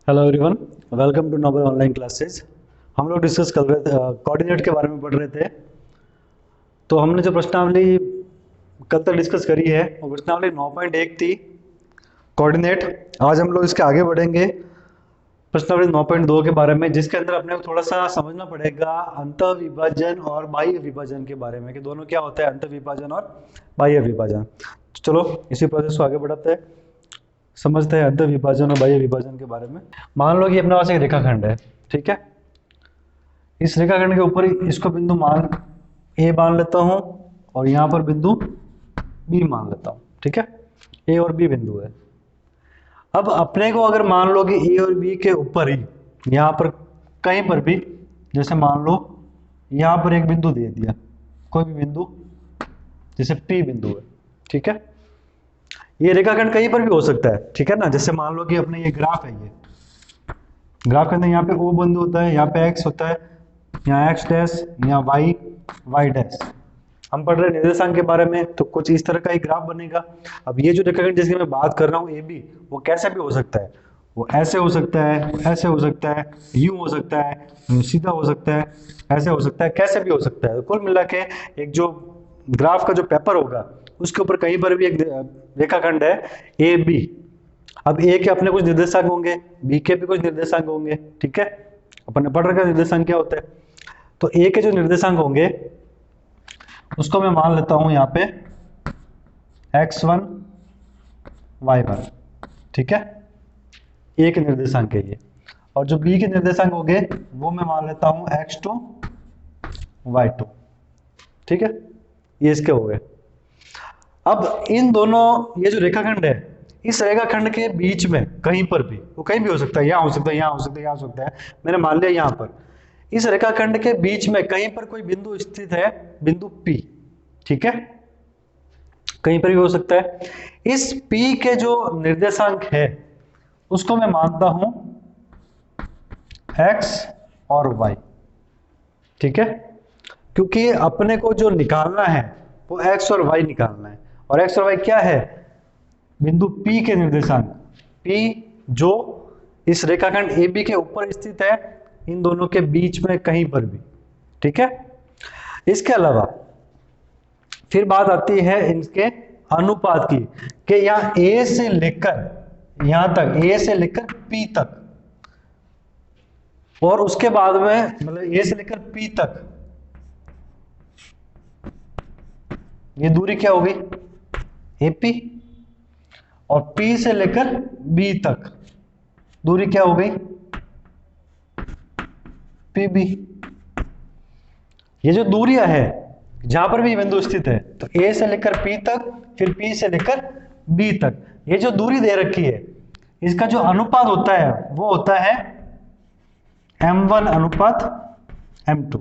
Hello everyone, welcome to Noble online classes. हम लोग discuss कर रहे थे कोऑर्डिनेट के बारे में पढ़ रहे थे। तो हमने जो प्रश्नावली कल तक डिस्कस करी है वो प्रश्नावली 9.1 थी कोऑर्डिनेट। आज हम लोग इसके आगे बढ़ेंगे प्रश्नावली 9.2 के बारे में, जिसके अंदर अपने को थोड़ा सा समझना पड़ेगा अंतः विभाजन और बाह्य विभाजन के बारे में कि दोनों क्या होता है, अंतः विभाजन और बाह्य विभाजन। तो चलो इसी प्रोसेस को आगे बढ़ाते हैं, समझते हैं अंतः विभाजन और बाह्य विभाजन के बारे में। मान लो कि अपने पास एक रेखाखंड है, ठीक है। इस रेखाखंड के ऊपर इसको बिंदु मान ए मान लेता हूं और यहां पर बिंदु बी मान लेता हूं, ठीक है। ए और बी बिंदु है। अब अपने को अगर मान लो कि ए और बी के ऊपर ही यहां पर कहीं पर भी, जैसे मान लो यहां पर एक बिंदु दे दिया, कोई भी बिंदु, जैसे पी बिंदु है, ठीक है। ये रेखाखंड कहीं पर भी हो सकता है, ठीक है ना। जैसे मान लो कि अपने ये ग्राफ है, ये ग्राफ के अंदर यहाँ पे ओ बिंदु होता है, यहाँ पे एक्स होता है, यहाँ एक्स डैश, यहाँ वाई, वाई डैश। हम पढ़ रहे हैं निर्देशांक के बारे में, तो कुछ इस तरह का एक ग्राफ बनेगा। अब ये जो रेखाखंड जिसकी मैं बात कर रहा हूँ ए बी, वो कैसे भी हो सकता है। वो ऐसे हो सकता है, ऐसे हो सकता है, यूं हो सकता है, सीधा हो सकता है, ऐसे हो सकता है, कैसे भी हो सकता है। कुल मिला के एक जो ग्राफ का जो पेपर होगा उसके ऊपर कहीं पर भी एक रेखाखंड है ए बी। अब ए के अपने कुछ निर्देशांक होंगे, बी के भी कुछ निर्देशांक होंगे, ठीक है। अपन ने पढ़ रखा है निर्देशांक क्या होता है। तो ए के जो निर्देशांक होंगे उसको मैं मान लेता हूं यहाँ पे x1 y1, ठीक है। ए के निर्देशांक है ये। और जो बी के निर्देशांक होंगे वो मैं मान लेता हूं x2 y2, ठीक है। ये इसके हो गए। अब इन दोनों, ये जो रेखाखंड है, इस रेखाखंड के बीच में कहीं पर भी, वो कहीं भी हो सकता है, यहाँ हो सकता है, यहाँ हो सकता है, यहाँ हो सकता है, मैंने मान लिया यहाँ पर। इस रेखाखंड के बीच में कहीं पर कोई बिंदु स्थित है, बिंदु P, ठीक है। कहीं पर भी हो सकता है। इस P के जो निर्देशांक है उसको मैं मानता हूं x और y, ठीक है। क्योंकि अपने को जो निकालना है वो x और y निकालना है, और x और y क्या है, बिंदु P के निर्देशांक। P जो इस रेखाखंड AB के ऊपर स्थित है, इन दोनों के बीच में कहीं पर भी, ठीक है। इसके अलावा फिर बात आती है इनके अनुपात की, कि यहां A से लेकर यहां तक, A से लेकर P तक, और उसके बाद में मतलब A से लेकर P तक, ये दूरी क्या हो गई AP, और P से लेकर B तक दूरी क्या हो गई PB। ये जो दूरियां है जहां पर भी बिंदु स्थित है, तो A से लेकर P तक, फिर P से लेकर B तक, ये जो दूरी दे रखी है, इसका जो अनुपात होता है वो होता है M1 अनुपात M2।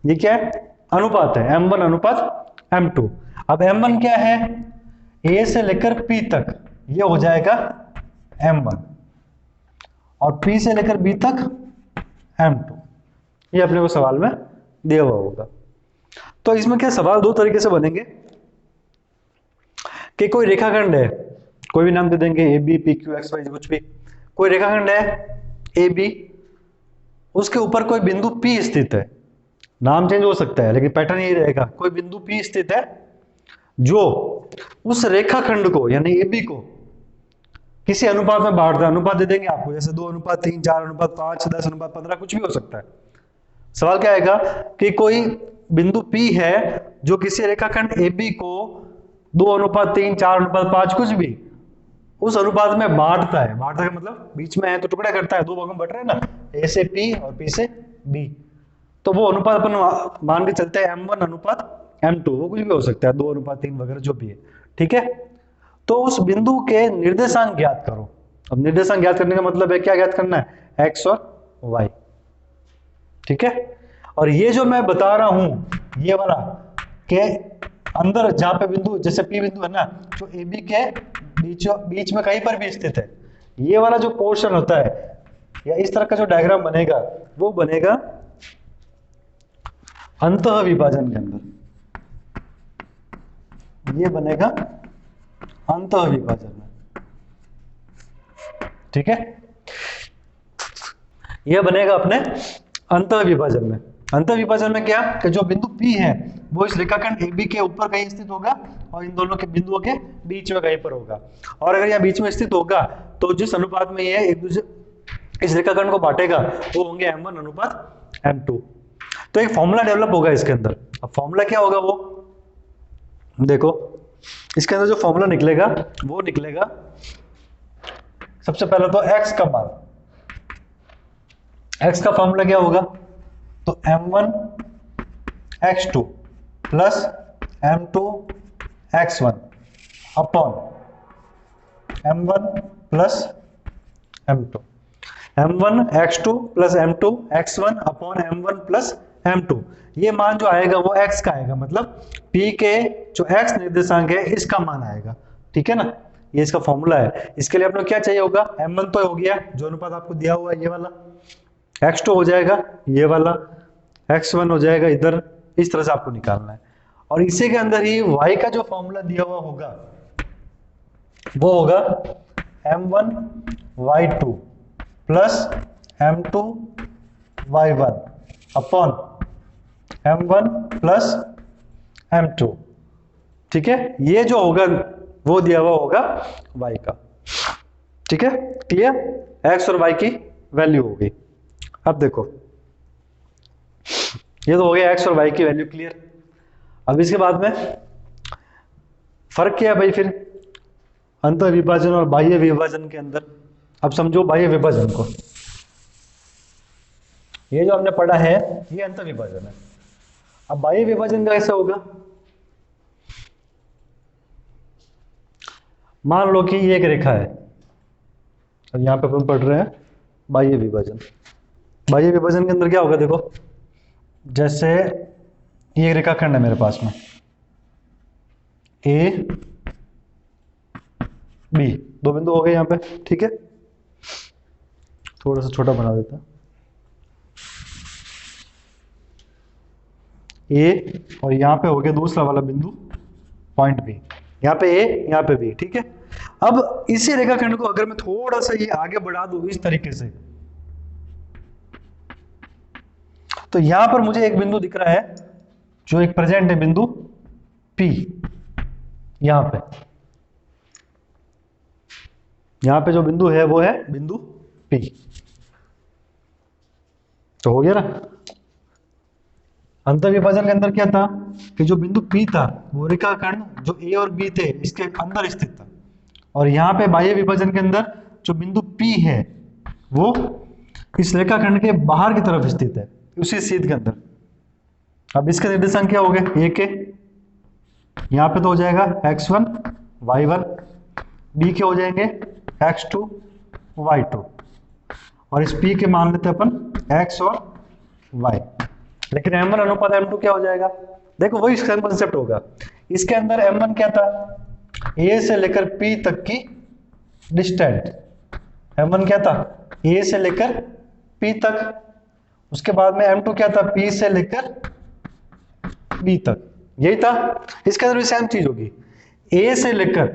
ये क्या है, अनुपात है, M1 अनुपात M2। अब M1 क्या है, A से लेकर P तक ये हो जाएगा M1, और P से लेकर B तक M2। ये अपने को सवाल में दिया हुआ होगा। तो इसमें क्या सवाल दो तरीके से बनेंगे, कि कोई रेखाखंड है, कोई भी नाम दे देंगे A B P Q X Y, कुछ भी, कोई रेखाखंड है ए बी, उसके ऊपर कोई बिंदु P स्थित है। नाम चेंज हो सकता है लेकिन पैटर्न यही रहेगा। कोई बिंदु P स्थित है जो उस रेखाखंड को यानी ए बी को किसी अनुपात में बांटता है। अनुपात दे देंगे आपको, जैसे 2:3, 4:5, 10:15, कुछ भी हो सकता है। सवाल क्या आएगा कि कोई बिंदु P है जो किसी रेखाखंड AB को 2:3, 4:5, कुछ भी उस अनुपात में बांटता है। बांटता है मतलब बीच में है तो टुकड़ा करता है, दो भागों में बट रहे हैं ना, A से P और P से B। तो वो अनुपात अपन मान के चलते हैं M1 अनुपात M2, वो कुछ भी हो सकता है, 2:3 वगैरह जो भी है, ठीक है। तो उस बिंदु के निर्देशांक ज्ञात करो। अब निर्देशांक ज्ञात करने का मतलब है क्या ज्ञात करना है, x और y, ठीक है। और ये जो मैं बता रहा हूं ये वाला, के अंदर जहां पे बिंदु, जैसे P बिंदु है ना, जो AB के बीच में कहीं पर भी स्थित है, ये वाला जो पोर्शन होता है या इस तरह का जो डायग्राम बनेगा वो बनेगा अंतः विभाजन के अंदर। ये बनेगा अंतः विभाजन में, ठीक है। यह बनेगा अपने अंतः विभाजन में। अंतः विभाजन में क्या कि जो बिंदु P है वो इस रेखाखंड AB के ऊपर कहीं स्थित होगा और इन दोनों के बिंदुओं के बीच में कहीं पर होगा। और अगर यहाँ बीच में स्थित होगा तो जिस अनुपात में ये एक दूसरे इस रेखाखंड को बांटेगा वो होंगे M1 अनुपात M2। तो एक फॉर्मूला डेवलप होगा इसके अंदर। अब फॉर्मूला क्या होगा वो देखो, इसके अंदर जो फॉर्मूला निकलेगा वो निकलेगा सबसे पहले तो x का मान। x का फॉर्मूला क्या होगा, तो M1 x2 plus M2 x1 upon M1 plus M2। M1 x2 plus M2 x1 upon M1 plus M2। ये मान जो आएगा वो x का आएगा, मतलब P के जो x निर्देशांक है इसका मान आएगा। ठीक है ना, ये इसका फॉर्मूला है। इसके लिए आपको क्या चाहिए होगा, M1 तो हो गया जो अनुपात आपको दिया हुआ है ये वाला, x2 हो जाएगा ये वाला, x1 हो जाएगा इधर, इस तरह से आपको निकालना है। और इसी के अंदर ही y का जो फॉर्मूला दिया हुआ होगा वो होगा M1 y2 plus M2 y1 upon M1 plus M2। ठीक है, ये जो होगा वो दिया हुआ होगा y का। ठीक है, क्लियर, x और y की वैल्यू हो गई। अब देखो ये तो हो गया x और y की वैल्यू क्लियर। अब इसके बाद में फर्क क्या है भाई फिर अंतर विभाजन और बाह्य विभाजन के अंदर। अब समझो बाह्य विभाजन को, ये जो हमने पढ़ा है ये अंतर विभाजन है। अब बाह्य विभाजन कैसे होगा, मान लो कि ये एक रेखा है और यहां पे अपन पढ़ रहे हैं बाह्य विभाजन। बाह्य विभाजन के अंदर क्या होगा देखो, जैसे ये रेखाखंड है मेरे पास में A B, दो बिंदु हो गए यहाँ पे। ठीक है, थोड़ा सा छोटा बना देता A और यहाँ पे हो गया दूसरा वाला बिंदु पॉइंट B, यहाँ पे A यहाँ पे B। ठीक है, अब इसी रेखाखंड को अगर मैं थोड़ा सा ये आगे बढ़ा दूं इस तरीके से, तो यहां पर मुझे एक बिंदु दिख रहा है जो एक प्रेजेंट है बिंदु P। यहां पे जो बिंदु है वो है बिंदु P। तो हो गया ना। अंतर विभाजन के अंदर क्या था कि जो बिंदु P था वो रेखाखंड जो A और B थे इसके अंदर स्थित था, और यहाँ पे बाह्य विभाजन के अंदर जो बिंदु P है वो इस रेखाखंड के बाहर की तरफ स्थित है, उसी सीध के अंदर। अब इसके निर्देशांक क्या हो गए, A के यहाँ पे तो हो जाएगा x1 y1, B के हो जाएंगे x2 y2, और इस P के मान लेते हैं अपन x और y। लेकिन M1 अनुपात M2 क्या हो जाएगा, देखो वही सेम कंसेप्ट होगा। इसके अंदर M1 क्या था, A से लेकर P तक की डिस्टेंस। M1 क्या था, A से लेकर P तक। उसके बाद में M2 क्या था, P से लेकर B तक, यही था। इसके अंदर भी सेम चीज होगी, A से लेकर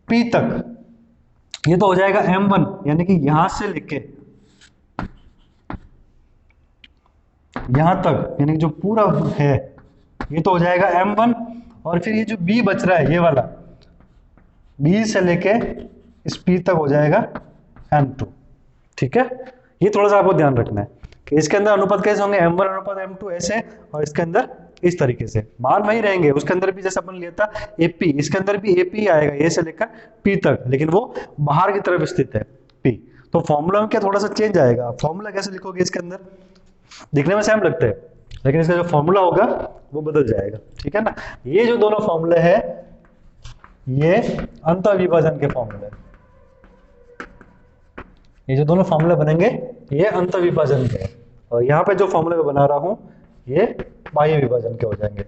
P तक, ये तो हो जाएगा M1, यानी कि यहां से लेके यहां तक, यानी कि जो पूरा है ये तो हो जाएगा M1, और फिर ये जो B बच रहा है ये वाला, B से लेके इस P तक हो जाएगा M2। ठीक है, ये थोड़ा सा आपको ध्यान रखना है कि इसके अंदर अनुपात कैसे होंगे, M1 अनुपात M2 ऐसे, और इसके अंदर इस तरीके से मान वही रहेंगे। उसके अंदर भी जैसे अपन लिया था AP, इसके अंदर भी AP आएगा A से लेकर P तक, लेकिन वो बाहर की तरफ स्थित है P। तो फॉर्मूला में क्या थोड़ा सा चेंज आएगा। फॉर्मूला कैसे लिखोगे, इसके अंदर दिखने में सेम लगता है लेकिन इसका जो फॉर्मूला होगा वो बदल जाएगा। ठीक है ना, ये जो दोनों फॉर्मूले है ये अंतर विभाजन के फॉर्मूले, ये जो दोनों फॉर्मूले बनेंगे ये अंतर विभाजन के, और यहाँ पे जो फॉर्मूले मैं बना रहा हूं ये बाह्य विभाजन के हो जाएंगे।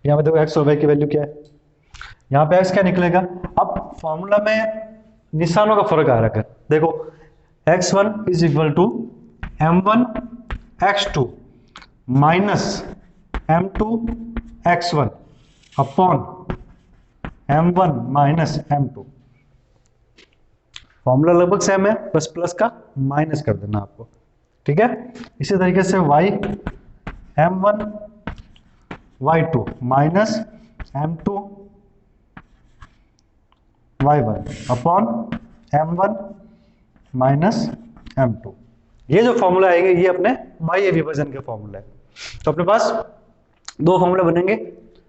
यहाँ पे देखो x और y की वैल्यू क्या है, यहाँ पे x क्या निकलेगा। अब फॉर्मूला में निशानों का फर्क आ रखा है, देखो x1 is equal to m1 x2 minus m2 x1 upon m1 minus m2। Formula लगभग सेम है, बस प्लस का माइनस कर देना आपको, ठीक है। इसी तरीके से y m1 y2 minus m2 y1 upon m1 minus m2। ये जो फॉर्मूला आएंगे ये अपने बाह्य विभाजन के फॉर्मूला है। तो अपने पास दो फॉर्मूला बनेंगे,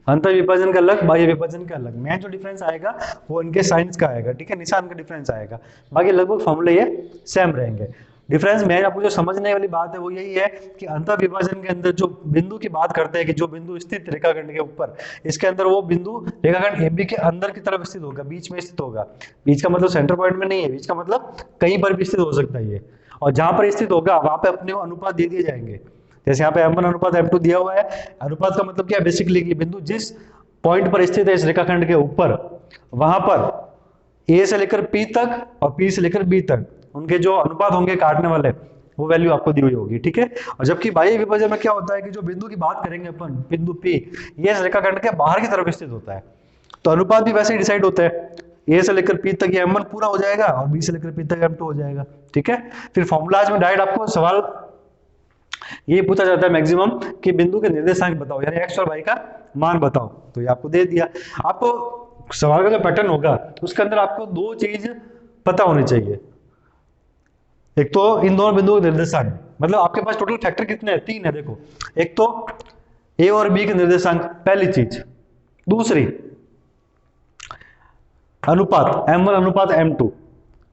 अंतर विभाजन का अलग, बाह्य विभाजन का अलग। मेन जो डिफरेंस आएगा वो इनके साइंस का आएगा, ठीक है, निशान का डिफरेंस आएगा। बाकी लगभग फॉर्मूले ये सेम रहेंगे। डिफरेंस मेन आपको जो समझने वाली बात है वो यही है कि अंतर विभाजन के अंदर जो बिंदु की बात करते हैं कि जो बिंदु स्थित रेखाखंड के ऊपर, इसके अंदर वो बिंदु रेखाखंड AB के अंदर की तरफ स्थित होगा, बीच में स्थित होगा। बीच का मतलब सेंटर पॉइंट में नहीं है, बीच का मतलब कहीं पर भी स्थित हो सकता है ये। और जहां पर स्थित होगा वहां पे अपने को अनुपात दे दिए जाएंगे। जैसे यहाँ पे m1 अनुपात m2 दिया हुआ है। अनुपात का मतलब क्या है, बेसिकली कि बिंदु जिस पॉइंट पर स्थित है इस रेखाखंड के ऊपर, वहां पर A से लेकर P तक और P से लेकर B तक उनके जो अनुपात होंगे काटने वाले, वो वैल्यू आपको दी हुई होगी, ठीक है। और जबकि बाह्य विभाजन में क्या होता है कि जो बिंदु की बात करेंगे अपन, बिंदु P, ये इस रेखाखंड के बाहर की तरफ स्थित होता है, तो अनुपात भी वैसे ही डिसाइड होता है। A से लेकर P तक ये m1 पूरा हो जाएगा और B से लेकर P तक m2 हो जाएगा, ठीक है। फिर फॉर्मूलाज में डायरेक्ट आपको सवाल ये पूछा जाता है मैक्सिमम कि बिंदु के निर्देशांक बताओ, यानी x और y का मान बताओ, तो ये आपको दे दिया। आपको सवाल का जो पैटर्न होगा उसके अंदर आपको दो चीज पता होनी चाहिए। एक तो इन दोनों बिंदुओं के निर्देशांक, मतलब आपके पास टोटल फैक्टर कितने हैं, 3 है देखो। एक तो A और B के निर्देशांक, पहली चीज। दूसरी अनुपात m1 अनुपात m2।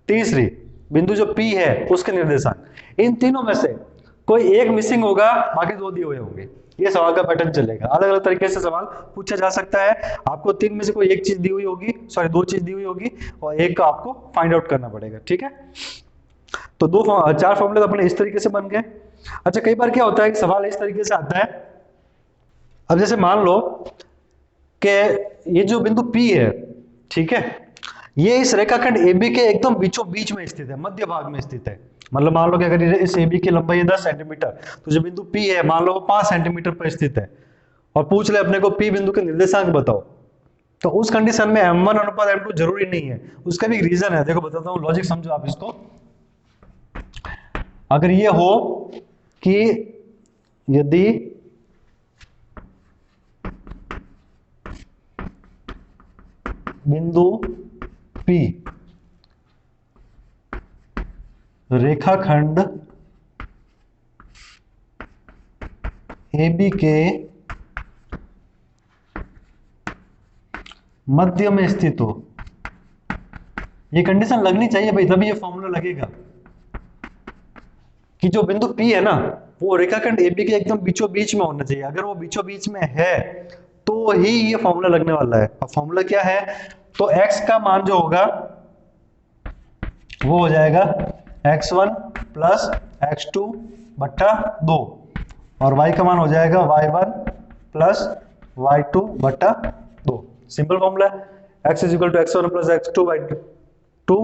तीसरी बिंदु जो P है उसके निर्देशांक। इन तीनों में से कोई एक मिसिंग होगा, बाकी दो दिए हुए होंगे। ये सवाल का पैटर्न चलेगा। अलग अलग तरीके से सवाल पूछा जा सकता है। आपको 3 में से कोई एक चीज दी हुई होगी, सॉरी 2 चीज दी हुई होगी और एक का आपको फाइंड आउट करना पड़ेगा, ठीक है। तो 4 फॉर्मूले अपने इस तरीके से बन गए। अच्छा, कई बार क्या होता है कि सवाल इस तरीके से आता है। अब जैसे मान लो कि ये जो बिंदु P है, ठीक है, ये इस रेखाखंड AB के एकदम बीचों बीच में स्थित है, मध्य भाग में स्थित है। मतलब मान लो कि अगर इस AB की लंबाई है 10 सेंटीमीटर, तो जो बिंदु P है मान लो वो 5 सेंटीमीटर पर स्थित है, और पूछ ले अपने को P बिंदु के निर्देशांक बताओ, तो उस कंडीशन में m1 अनुपात m2 जरूरी नहीं है। उसका भी एक रीजन है, देखो बताता हूँ, लॉजिक समझो आप इसको। अगर ये हो कि यदि बिंदु P रेखाखंड AB के मध्य में स्थित हो, ये कंडीशन लगनी चाहिए भाई, तभी ये फॉर्मूला लगेगा कि जो बिंदु P है ना वो रेखाखंड AB के एकदम बीचों बीच में होना चाहिए। अगर वो बीचों बीच में है तो ही ये फॉर्मूला लगने वाला है। अब फॉर्मूला क्या है, तो x का मान जो होगा वो हो जाएगा x1 प्लस x2 बट्टा 2, और y का मान हो जाएगा y1 प्लस y2 बट्टा 2। सिंपल फॉर्मूला है, x is equal to x1 plus x2 by 2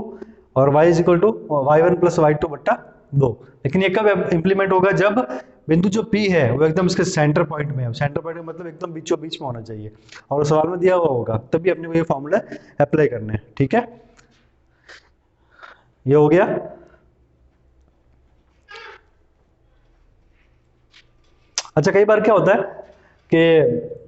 और y is equal to y1 plus y2 बट्टा 2। लेकिन ये कब इंप्लीमेंट होगा, जब बिंदु जो P है वो एकदम इसके सेंटर पॉइंट में है। सेंटर पॉइंट का मतलब एकदम बीचों बीच में होना चाहिए और सवाल में दिया हुआ होगा, तभी अपने को ये फॉर्मूला अप्लाई करने हैं, ठीक है। ये हो गया। अच्छा, कई बार क्या होता है कि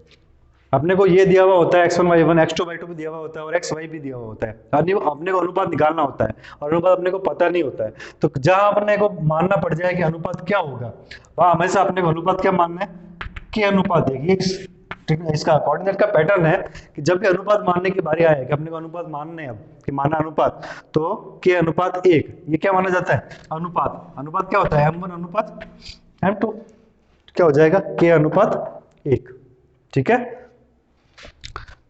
अपने को ये दिया हुआ होता है x1 y1 x2 y2 भी दिया हुआ होता है और xy भी दिया हुआ होता है। अपने को अनुपात निकालना होता है और अनुपात अपने को पता नहीं होता है, तो जहां अपने को मानना पड़ जाए कि अनुपात क्या होगा, वहां हमेशा अपने को अनुपात क्या मानना है, कि अनुपात है। इसका कोऑर्डिनेट का पैटर्न है कि जब भी अनुपात मानने की बारी आए कि अपने को अनुपात मानने है, अब कि माना अनुपात, तो k अनुपात 1, ये क्या माना जाता है, अनुपात। अनुपात क्या होता है, m1 अनुपात m2, क्या हो जाएगा, k अनुपात 1, ठीक है।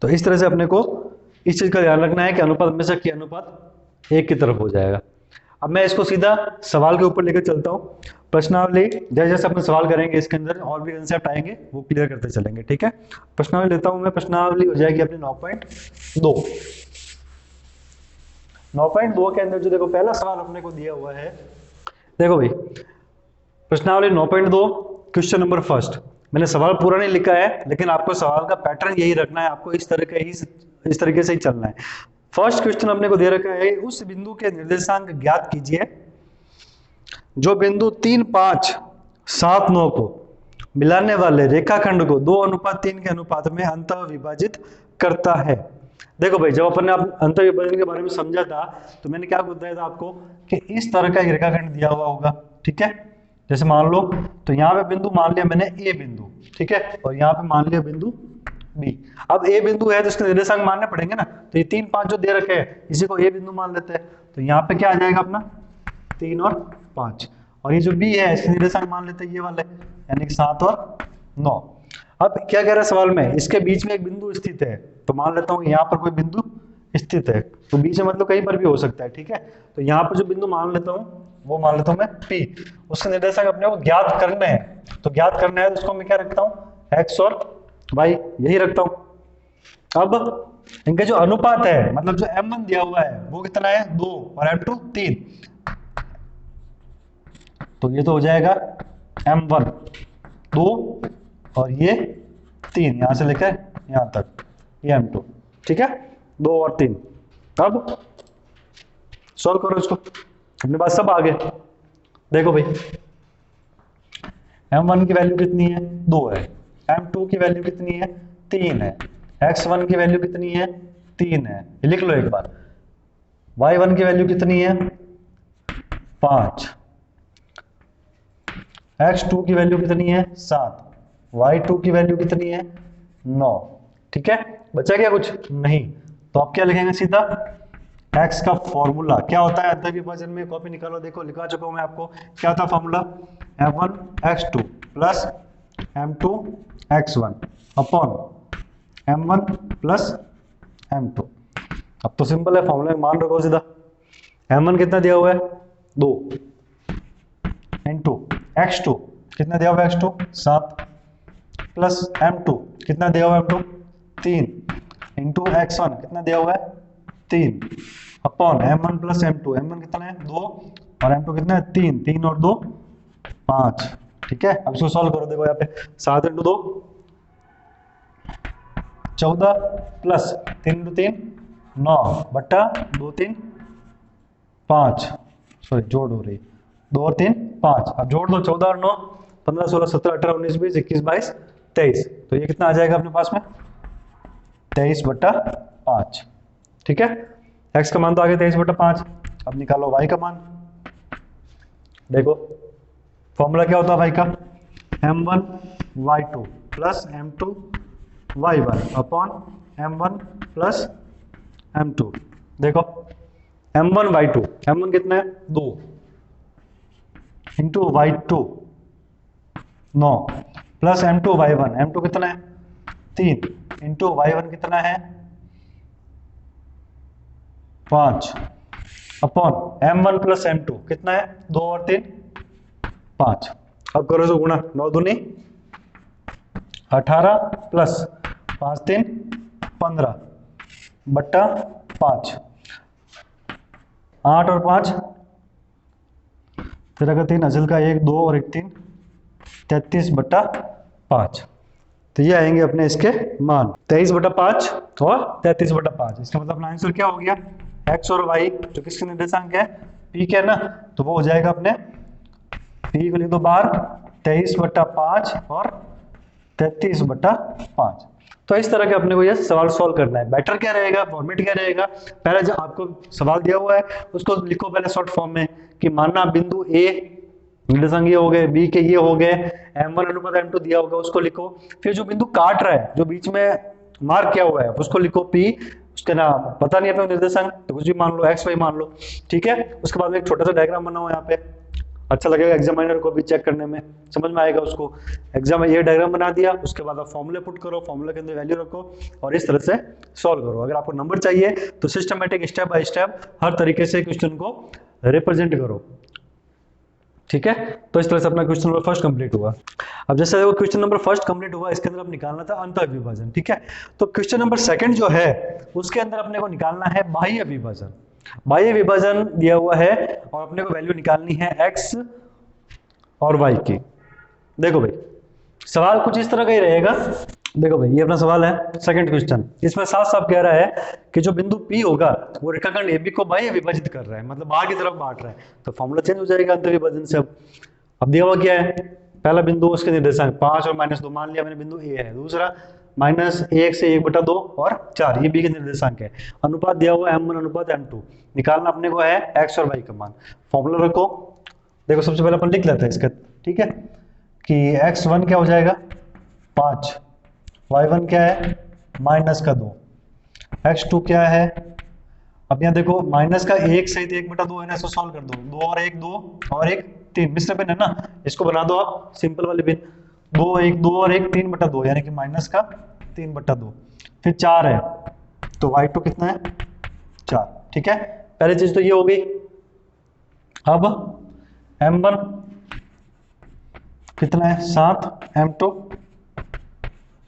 तो इस तरह से अपने को इस चीज का ध्यान रखना है कि अनुपात हमेशा k अनुपात 1 की तरफ हो जाएगा। अब मैं इसको सीधा सवाल के ऊपर लेकर चलता हूँ। प्रश्नावली जैसे जैसे अपने सवाल करेंगे इसके अंदर और भी कंसेप्ट आएंगे, वो क्लियर करते चलेंगे, ठीक है। प्रश्नावली लेता हूं मैं। प्रश्नावली हो जाएगी अपनी 9.2। 9.2 के अंदर जो देखो पहला सवाल अपने को दिया हुआ है, देखो भाई प्रश्नावली 9.2 क्वेश्चन नंबर फर्स्ट। मैंने सवाल पूरा नहीं लिखा है, लेकिन आपको सवाल का पैटर्न यही रखना है, आपको इस तरीके से ही चलना है। फर्स्ट क्वेश्चन अपने को दे रखा है, उस बिंदु के निर्देशांक ज्ञात कीजिए जो बिंदु 3, 5, 7, 9 को मिलाने वाले रेखाखंड को 2:3 के अनुपात में अंतः विभाजित करता है। देखो भाई, जब अपन ने अंतः विभाजन के बारे में समझा था तो मैंने क्या बताया था आपको कि इस तरह का एक रेखाखंड दिया हुआ होगा, ठीक है। जैसे मान लो, तो यहाँ पे बिंदु मान लिया मैंने ए बिंदु, ठीक है, और यहाँ पे मान लिया बिंदु बी। अब ए बिंदु है तो इसके निर्देशांक मानने पड़ेंगे ना, तो ये 3, 5 जो दे रखे हैं इसी को ए बिंदु मान लेते हैं। तो यहाँ पे क्या आ जाएगा अपना 3 और 5, और ये जो बी है इसके निर्देशांक मान लेते हैं ये वाले, यानी कि 7 और 9। अब क्या कह रहा है सवाल में, इसके बीच में एक बिंदु स्थित है, तो मान लेता हूँ यहाँ पर कोई बिंदु स्थित है, तो बीच में मतलब कहीं पर भी हो सकता है, ठीक है। तो यहाँ पर जो बिंदु मान लेता हूँ वो मान लेता हूँ मैं P, उसके निर्देशांक अपने को ज्ञात करने हैं। तो ज्ञात करना है तो उसको मैं क्या रखता हूँ x और y, यही रखता हूँ। अब इनका जो अनुपात है, मतलब जो m1 दिया हुआ है वो कितना है 2 और m2 3, तो ये तो हो जाएगा m1 2 और ये 3, यहां से लेकर यहां तक ये m2, ठीक है, 2 और 3। अब सॉल्व करो इसको, अपने पास सब आ गए। देखो भाई, m1 की वैल्यू कितनी है 2 है, m2 की वैल्यू कितनी है 3 है, x1 की वैल्यू कितनी है 3 है, ये लिख लो एक बार। y1 की वैल्यू कितनी है 5, x2 की वैल्यू कितनी है 7, y2 की वैल्यू कितनी है 9, ठीक है। बचा क्या कुछ नहीं, तो आप क्या लिखेंगे सीधा, x का फॉर्मूला क्या होता है अंतः विभाजन में, कॉपी निकालो, देखो लिखवा चुका हूं मैं आपको। क्या था formula, m1 x2 plus m2 x1 upon m1 plus m2। अब तो सिंपल है, फॉर्मूला में मान रखो सीधा। m1 कितना दिया हुआ है 2 इंटू x2 कितना दिया हुआ है x2 7 प्लस m2 कितना दिया हुआ है m2 3 इंटू x1 कितना दिया हुआ है 3 upon m1 plus m2, m1 कितना है 2 और m2 कितना है 3, 3 और 2 5, ठीक है। अब इसको सॉल्व करो, देखो यहाँ पे 7 इंटू 2 14 प्लस 3 इंटू 3 9 बट्टा 2 3 5, सॉरी जोड़ हो रही 2 और 3 5, अब जोड़ दो 14 और 9 15 16 17 18 19 20 21 22 23, तो ये कितना आ जाएगा अपने पास में 23 बट्टा 5, ठीक है। x का मान तो आ गया 23 बटा 5। अब निकालो y का मान, देखो फॉर्मूला क्या होता है y का, m1 y2 plus m2 y1 upon m1 plus m2। देखो m1 y2, m1 कितना है 2 into y2 9 plus m2 y1, m2 कितना है 3 इंटू y1 कितना है 5 अपॉन m1 प्लस m2 कितना है 2 और 3 5। अब करो सो गुणा, 9 दूनी 18 प्लस 5 3 15 बट्टा 5, 8 और 5 फिर अगर 3 अजल का 1 2 और 1 3 33 बट्टा 5, तो ये आएंगे अपने इसके मान 23 बटा 5 और 33 बटा 5। इसका मतलब अपना आंसर क्या हो गया, x और y जो किसके निर्देशांक है p के ना, तो वो हो जाएगा अपने p को लिख दो बाहर 23 बटा 5 और 33 बटा 5। तो इस तरह के अपने को ये सवाल सॉल्व करना है। बेटर क्या रहेगा, फॉर्मेट क्या रहेगा, पहले जो आपको सवाल दिया हुआ है उसको लिखो पहले शॉर्ट फॉर्म में कि मानना बिंदु a निर्देशांक ये हो गए, बी के ये हो गए, m1 अनुपात m2 दिया होगा उसको लिखो, फिर जो बिंदु काट रहा है जो बीच में मार्क किया हुआ है उसको लिखो p, उसके नाम पता नहीं है निर्देशांक तो कुछ भी मान लो x y मान लो, ठीक है। उसके बाद में एक छोटा सा डायग्राम बनाओ, यहाँ पे अच्छा लगेगा एग्जामिनर को भी चेक करने में, समझ में आएगा उसको। एग्जाम में ये डायग्राम बना दिया, उसके बाद आप फॉर्मूले पुट करो, फॉर्मूले के अंदर वैल्यू रखो और इस तरह से सॉल्व करो। अगर आपको नंबर चाहिए तो सिस्टमेटिक स्टेप बाय स्टेप हर तरीके से क्वेश्चन को रिप्रेजेंट करो, ठीक है। तो इस तरह से अपना क्वेश्चन नंबर फर्स्ट कंप्लीट हुआ। अब जैसे वो क्वेश्चन नंबर फर्स्ट कंप्लीट हुआ, इसके अंदर अब निकालना था अंतः विभाजन, ठीक है। तो क्वेश्चन नंबर सेकंड जो है उसके अंदर अपने को निकालना है बाह्य विभाजन। बाह्य विभाजन दिया हुआ है और अपने को वैल्यू निकालनी है x और y की। देखो भाई सवाल कुछ इस तरह का ही रहेगा, देखो भाई, ये अपना सवाल है सेकंड क्वेश्चन। इसमें साफ साफ कह रहा है कि जो बिंदु P होगा वो रेखाखंड AB को बाह्य विभाजित कर रहा है, मतलब बाहर की तरफ बांट रहा है, तो फॉर्मूला चेंज हो जाएगा अंतर विभाजन से। अब दिया हुआ क्या है, पहला बिंदु उसके निर्देशांक 5 और -2 मान लिया मैंने, बिंदु A है। दूसरा -1 से 1/2 और 4, ये B के निर्देशांक है। अनुपात दिया हुआ M1 अनुपात M2, निकालना अपने को है x और y का मान। फॉर्मूला रखो, देखो सबसे पहले अपन लिख लेते हैं इसका, ठीक है, कि x1 क्या हो जाएगा 5, y1 क्या है -2, x2 क्या है, अब यहाँ देखो माइनस का 1 सहित 1/2 है ना, इसको सॉल्व कर दो, 2 और 1 2 और 1 3, मिश्र भिन्न है ना, इसको बना दो आप सिंपल वाली भिन्न, 2 1 2 और 1 3/2, यानी कि माइनस का 3/2, फिर 4 है, तो y2 कितना है 4, ठीक है। पहली चीज तो ये हो गई। अब m1 कितना है 7, m2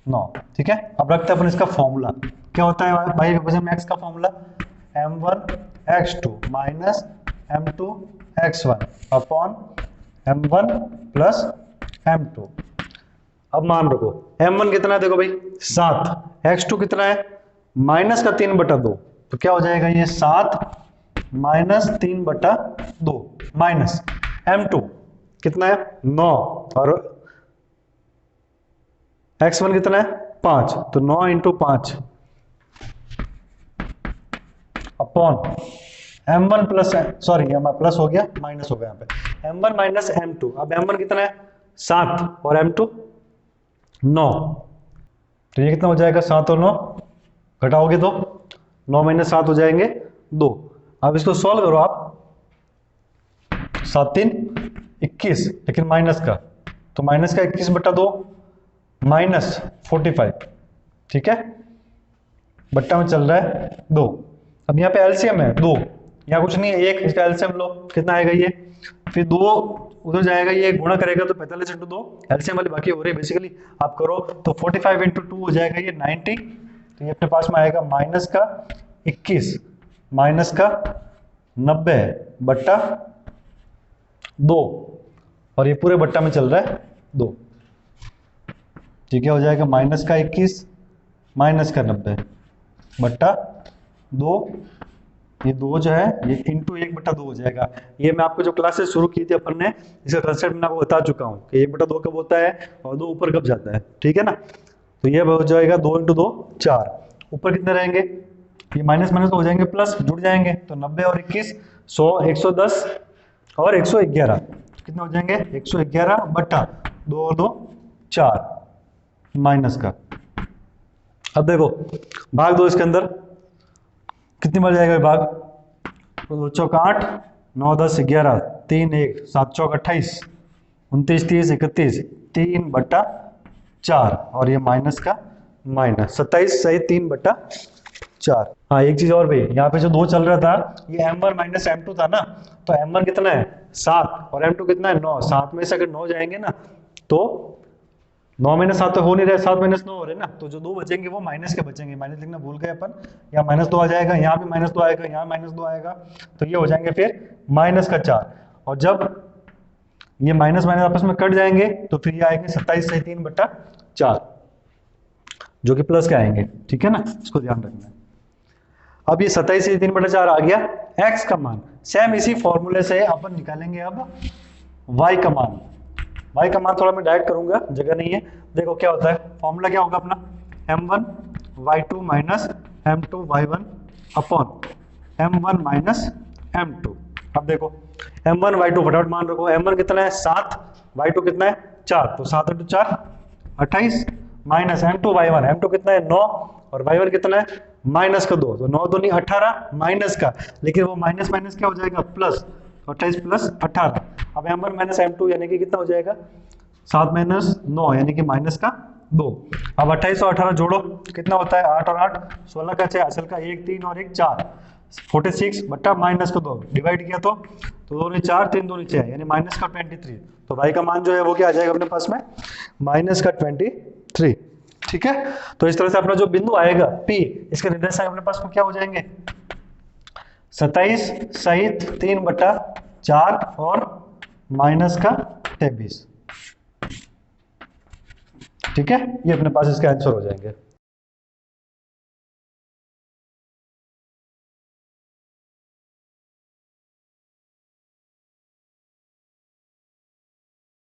9, ठीक है। अब रखते हैं अपन इसका फॉर्मूला, क्या होता है भाई विभाजन में x का formula, m1 x2 minus m2 x1 upon m1 plus m2। अब मान रखो m1 कितना है, देखो भाई 7, x2 कितना है माइनस का 3/2, तो क्या हो जाएगा ये 7 माइनस 3/2 माइनस m2 कितना है 9 और x1 कितना है 5, तो 9 × 5 upon m1 plus, sorry plus हो गया माइनस हो गया यहाँ पे, m1 माइनस m2। अब m1 कितना है 7 और m2 9, तो ये कितना हो जाएगा 7 और 9 घटाओगे तो 9 - 7 हो जाएंगे 2। अब इसको सॉल्व करो आप, 7 3 21, लेकिन माइनस का, तो माइनस का 21/2 माइनस 45, ठीक है, बट्टा में चल रहा है 2। अब यहाँ पे एलसीएम है 2, यहाँ कुछ नहीं है 1, इसका एलसीएम लो, कितना आएगा ये, फिर 2 उधर जाएगा, ये गुणा करेगा तो 45 × 2, एलसीएम वाली बाकी हो रही है बेसिकली, आप करो तो 45 × 2 हो जाएगा ये 90, तो ये अपने पास में आएगा माइनस का 21 माइनस का 90/2, और ये पूरे बट्टा में चल रहा है 2, ठीक है, हो जाएगा माइनस का 21 माइनस का 90/2, ये 2 जो है ये इंटू 1/2 हो जाएगा। ये मैं आपको जो क्लासेस शुरू की थी अपन ने, इसका कंसेप्ट मैं आपको बता चुका हूँ कि 1/2 कब होता है और 2 ऊपर कब जाता है, ठीक है ना। तो ये हो जाएगा 2 × 2 4, ऊपर कितने रहेंगे, ये माइनस माइनस हो जाएंगे प्लस, जुड़ जाएंगे, तो 90 और 21 100 110 और 111, कितने हो जाएंगे 111/2 और 2 4 माइनस का। अब देखो भाग दो इसके अंदर, कितनी बार जाएगा भाग, 2 चौक 8 9 10 11 3 1 7 चौक 28 29 30 31 3/4, और ये माइनस का माइनस 27 सही 3/4। हाँ एक चीज और भी, यहाँ पे जो 2 चल रहा था ये m1 माइनस m2 था ना, तो m1 कितना है 7 और m2 कितना है 9, 7 में से अगर 9 जाएंगे ना तो 9 - 7 तो हो नहीं रहे, 7 - 9 हो रहे ना, तो जो 2 बचेंगे वो माइनस के बचेंगे, माइनस लिखना भूल गए अपन, यहाँ -2 आ जाएगा, यहाँ भी -2 आएगा, यहाँ -2 आएगा, तो ये हो जाएंगे फिर -4, और जब ये माइनस माइनस आपस में कट जाएंगे तो फिर ये आएंगे 27 सही 3/4, जो कि प्लस के आएंगे, ठीक है ना, इसको ध्यान रखना है। अब ये 27 सही 3/4 आ गया, x का मान सेम इसी फॉर्मूले से अपन निकालेंगे अब y का मान। y का मान थोड़ा मैं डायरेक्ट करूंगा, जगह नहीं है, देखो क्या होता है, फॉर्मूला क्या होगा अपना m1 y2 minus m2 y1 upon m1 minus m2। अब देखो m1 y2 फटाफट मान रखो, m1 कितना है 7, y2 कितना है 4, तो 7 × 4 28 माइनस m2 y1, m2 कितना है 9 और y1 कितना है माइनस का 2, तो 9 2 नहीं 18 माइनस का, लेकिन वो माइनस माइनस क्या हो जाएगा प्लस, 28 प्लस 18। अब m1 माइनस m2 यानी कि कितना हो जाएगा 7 - 9 यानी कि माइनस का 2। अब 28 और 18 जोड़ो, कितना होता है 8 और 8 16 का 6, असल का 1 3 और 1 4, 46 बट्टा माइनस का 2 डिवाइड किया तो 2 दूनी 4 3 दूनी 6 यानी माइनस का 23। तो भाई का मान जो है वो क्या आ जाएगा अपने पास में माइनस का 23, ठीक है। तो इस तरह से अपना जो बिंदु आएगा P, इसके निर्देशांक अपने पास में क्या हो जाएंगे 27 सहित 3/4 और माइनस का 23, ठीक है, ये अपने पास इसके आंसर हो जाएंगे।